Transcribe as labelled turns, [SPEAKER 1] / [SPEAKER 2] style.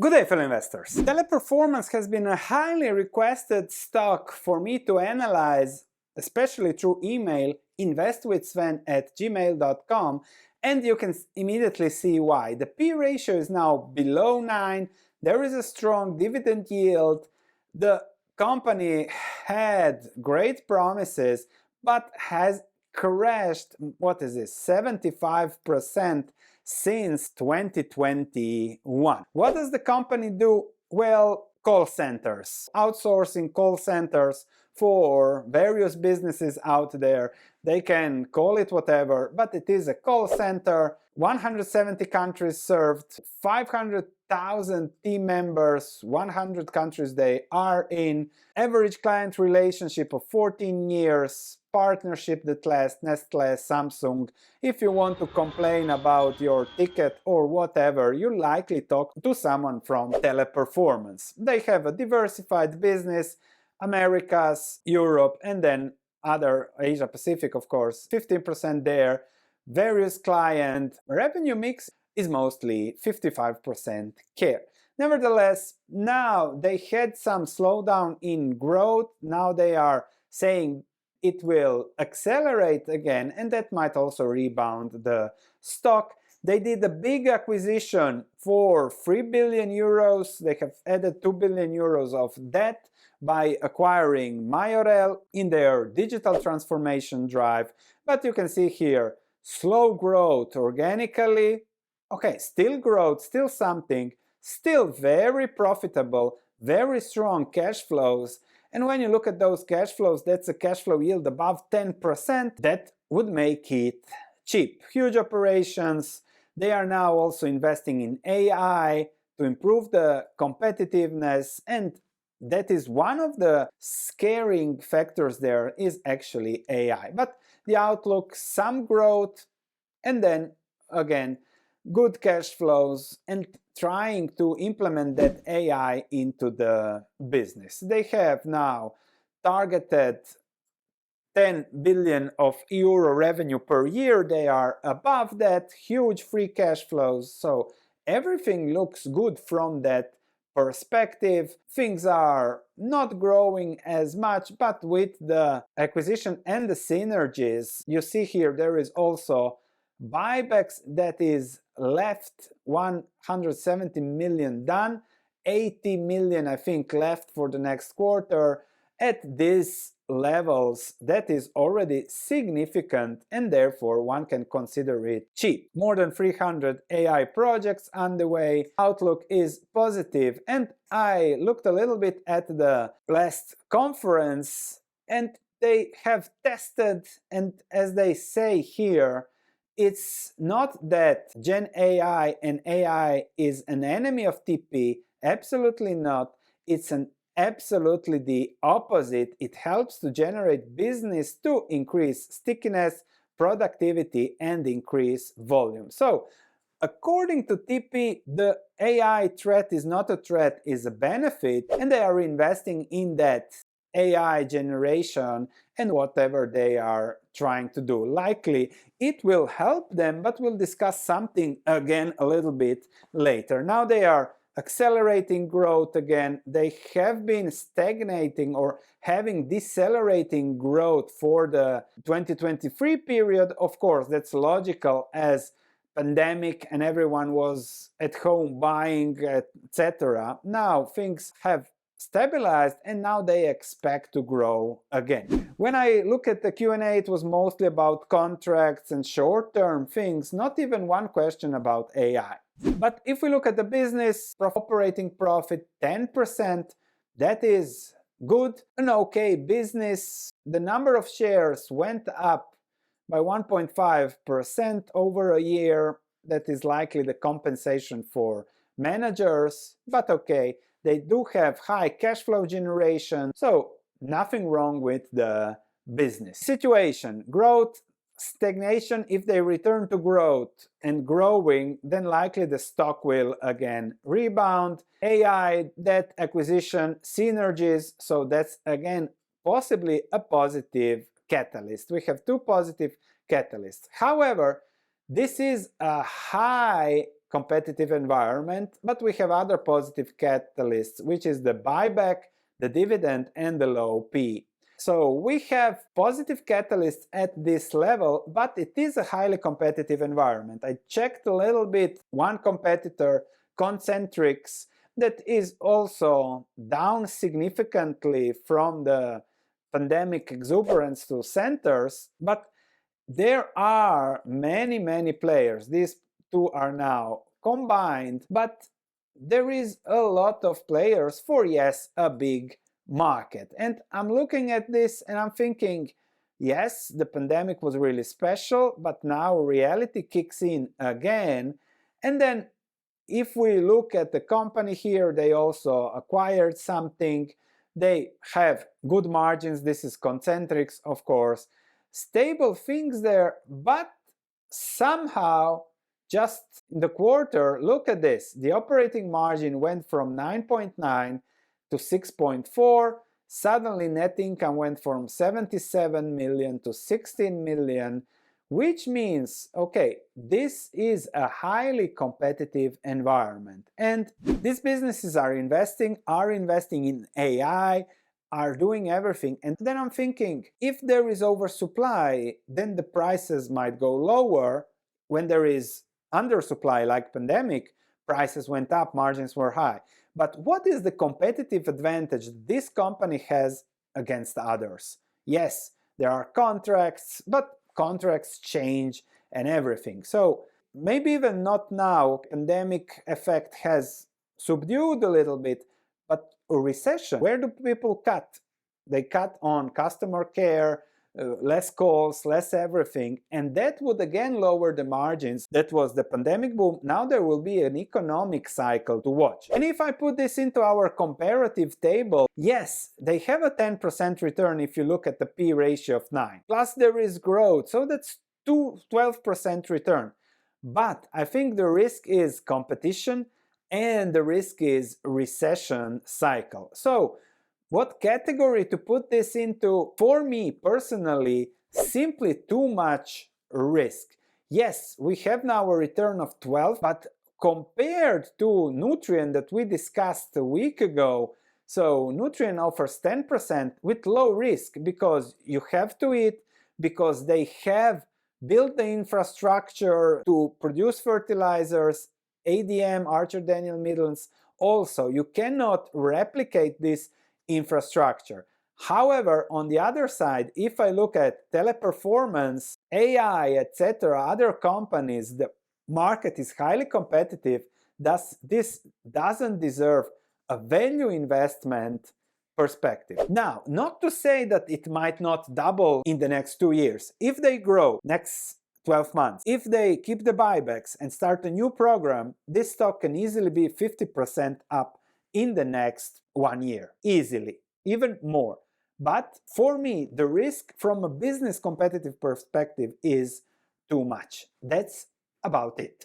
[SPEAKER 1] Good day, fellow investors. Teleperformance has been a highly requested stock for me to analyze, especially through email, investwithsven@gmail.com, and you can immediately see why. The P ratio is now below 9, there is a strong dividend yield, the company had great promises, but has crashed, 75% since 2021. What does the company do? Well, call centers, outsourcing call centers for various businesses out there. They can call it whatever, but it is a call center. 170 countries served, 500,000 team members, 100 countries they are in, average client relationship of 14 years, partnership that lasts, Nestle, Samsung. If you want to complain about your ticket or whatever, you likely talk to someone from Teleperformance. They have a diversified business, Americas, Europe, and then other Asia Pacific, of course, 15% there. Various client revenue mix is mostly 55% care. Nevertheless, now they had some slowdown in growth. Now they are saying it will accelerate again, and that might also rebound the stock. They did a big acquisition for 3 billion euros. They have added 2 billion euros of debt by acquiring Majorel in their digital transformation drive. But you can see here, slow growth organically. Okay, still growth, still something, still very profitable, very strong cash flows. And when you look at those cash flows, that's a cash flow yield above 10%. That would make it cheap. Huge operations. They are now also investing in AI to improve the competitiveness, and that is one of the scaring factors there is actually AI. But the outlook, some growth, and then again, good cash flows and trying to implement that AI into the business. They have now targeted 10 billion of euro revenue per year. They are above that, huge free cash flows. So everything looks good from that perspective. Things are not growing as much, but with the acquisition and the synergies, you see here there is also buybacks that is left, 170 million done, 80 million I think left for the next quarter. At these levels, that is already significant, and therefore one can consider it cheap. More than 300 AI projects underway, outlook is positive, and I looked a little bit at the last conference and they have tested, and as they say here, it's not that Gen AI and AI is an enemy of TP, absolutely not. It's absolutely the opposite. It helps to generate business to increase stickiness, productivity, and increase volume. So, according to TP, the AI threat is not a threat, is a benefit, and they are investing in that AI generation and whatever they are trying to do. Likely it will help them, but we'll discuss something again a little bit later. Now they are accelerating growth again. They have been stagnating or having decelerating growth for the 2023 period. Of course, that's logical as pandemic and everyone was at home buying, etc. Now things have stabilized and now they expect to grow again. When I look at the Q&A, it was mostly about contracts and short-term things, not even one question about AI. But if we look at the business, operating profit 10%, that is good, an okay business. The number of shares went up by 1.5% over a year. That is likely the compensation for managers, but okay. They do have high cash flow generation, so nothing wrong with the business situation. Growth, stagnation. If they return to growth and growing, then likely the stock will again rebound. AI, debt acquisition, synergies, so that's again possibly a positive catalyst. We have two positive catalysts. However, this is a high competitive environment, but we have other positive catalysts, which is the buyback, the dividend, and the low P. So we have positive catalysts at this level, but it is a highly competitive environment. I checked a little bit one competitor, Concentrix, that is also down significantly from the pandemic exuberance to centers, but there are many players. These two are now combined, but there is a lot of players for, yes, a big market. And I'm looking at this and I'm thinking, yes, the pandemic was really special, but now reality kicks in again. And then if we look at the company here, they also acquired something. They have good margins. This is Concentrix, of course. Stable things there, but somehow just in the quarter, look at this. The operating margin went from 9.9 to 6.4. Suddenly net income went from 77 million to 16 million, which means, okay, this is a highly competitive environment. And these businesses are investing in AI, are doing everything. And then I'm thinking, if there is oversupply, then the prices might go lower. When there is undersupply, like pandemic, prices went up, margins were high. But what is the competitive advantage this company has against others? Yes, there are contracts, but contracts change and everything. So maybe even not now, pandemic effect has subdued a little bit, but a recession, where do people cut? They cut on customer care, less calls, less everything, and that would again lower the margins. That was the pandemic boom. Now there will be an economic cycle to watch. And if I put this into our comparative table, yes, they have a 10% return if you look at the P ratio of 9. Plus there is growth, so that's 12% return. But I think the risk is competition and the risk is recession cycle. So what category to put this into? For me personally, simply too much risk. Yes, we have now a return of 12, but compared to Nutrien that we discussed a week ago, so Nutrien offers 10% with low risk because you have to eat, because they have built the infrastructure to produce fertilizers, ADM, Archer Daniel Midlands also. You cannot replicate this infrastructure. However, on the other side, if I look at Teleperformance, AI, etc., other companies, the market is highly competitive. Thus, this doesn't deserve a value investment perspective. Now, not to say that it might not double in the next 2 years. If they grow next 12 months, if they keep the buybacks and start a new program, this stock can easily be 50% up in the next 1 year, easily, even more. But for me, the risk from a business competitive perspective is too much. That's about it.